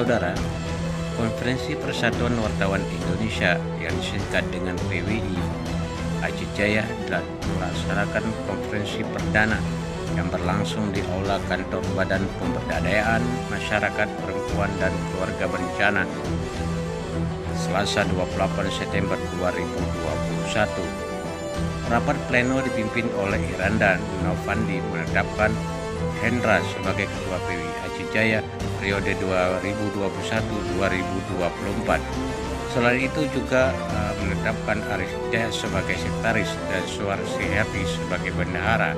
Saudara, Konferensi Persatuan Wartawan Indonesia yang disingkat dengan PWI Aceh Jaya telah melaksanakan konferensi perdana yang berlangsung di Aula Kantor Badan Pemberdayaan Masyarakat Perempuan dan Keluarga Berencana Selasa 28 September 2021. Rapat pleno dipimpin oleh Iranda Novandi menetapkan Hendra sebagai Ketua PWI Aceh Jaya periode 2021-2024. Selain itu juga menetapkan Arif Jaya sebagai sekretaris dan Suarsi Happy sebagai bendahara.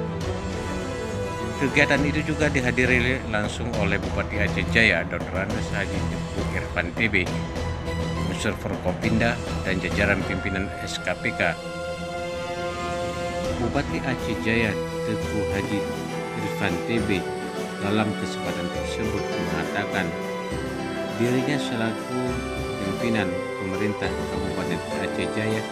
Kegiatan itu juga dihadiri langsung oleh Bupati Aceh Jaya Dr. Andes Haji Teguh Irfan TB, unsur Forkopimda dan jajaran pimpinan SKPK. Bupati Aceh Jaya Teguh Haji Irfan TB dalam kesempatan tersebut mengatakan dirinya selaku pimpinan pemerintah Kabupaten Aceh Jaya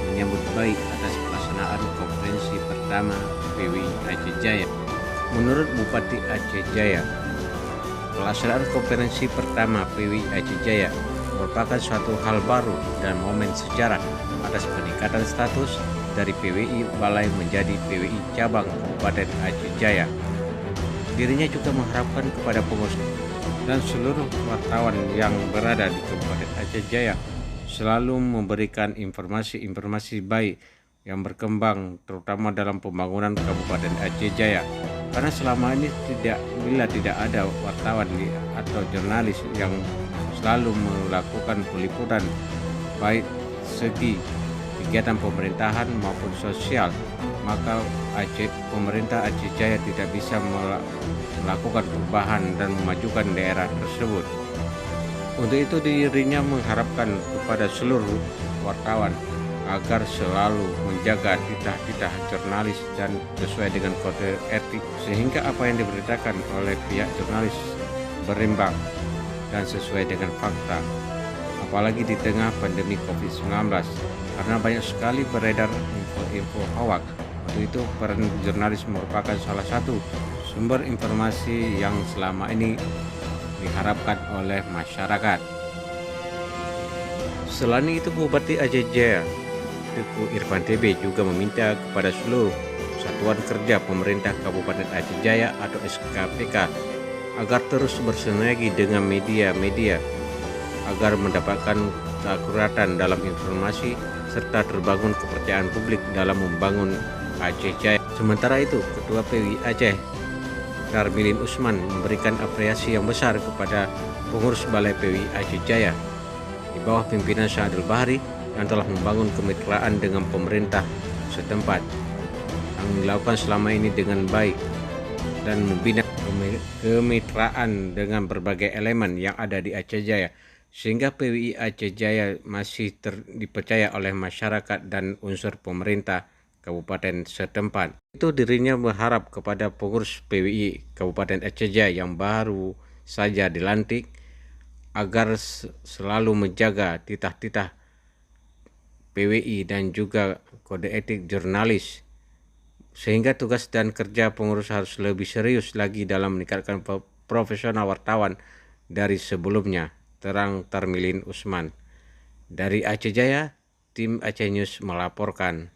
menyambut baik atas pelaksanaan konferensi pertama PWI Aceh Jaya. Menurut Bupati Aceh Jaya, pelaksanaan konferensi pertama PWI Aceh Jaya merupakan suatu hal baru dan momen sejarah atas peningkatan status dari PWI Balai menjadi PWI Cabang Kabupaten Aceh Jaya. Dirinya juga mengharapkan kepada pengurus dan seluruh wartawan yang berada di Kabupaten Aceh Jaya selalu memberikan informasi-informasi baik yang berkembang terutama dalam pembangunan Kabupaten Aceh Jaya. Karena selama ini bila tidak ada wartawan atau jurnalis yang selalu melakukan peliputan baik segi kegiatan pemerintahan maupun sosial, maka pemerintah Aceh Jaya tidak bisa melakukan perubahan dan memajukan daerah tersebut. Untuk itu dirinya mengharapkan kepada seluruh wartawan agar selalu menjaga titah-titah jurnalis dan sesuai dengan kode etik sehingga apa yang diberitakan oleh pihak jurnalis berimbang dan sesuai dengan fakta. Apalagi di tengah pandemi COVID-19, karena banyak sekali beredar info-info hoax. Untuk itu peran jurnalis merupakan salah satu sumber informasi yang selama ini diharapkan oleh masyarakat. Selain itu, Bupati Aceh Jaya Teguh Irfan TB juga meminta kepada seluruh satuan kerja pemerintah Kabupaten Aceh Jaya atau SKPK agar terus bersinergi dengan media-media agar mendapatkan keakuratan dalam informasi serta terbangun kepercayaan publik dalam membangun Aceh Jaya. Sementara itu, Ketua PWI Aceh Darmilin Usman memberikan apresiasi yang besar kepada pengurus Balai PWI Aceh Jaya di bawah pimpinan Syahadul Bahri yang telah membangun kemitraan dengan pemerintah setempat yang dilakukan selama ini dengan baik dan membina kemitraan dengan berbagai elemen yang ada di Aceh Jaya sehingga PWI Aceh Jaya masih dipercaya oleh masyarakat dan unsur pemerintah kabupaten setempat. Itu dirinya berharap kepada pengurus PWI Kabupaten Aceh Jaya yang baru saja dilantik agar selalu menjaga titah-titah PWI dan juga kode etik jurnalis sehingga tugas dan kerja pengurus harus lebih serius lagi dalam meningkatkan profesional wartawan dari sebelumnya, terang Darmilin Usman. Dari Aceh Jaya, tim Aceh News melaporkan.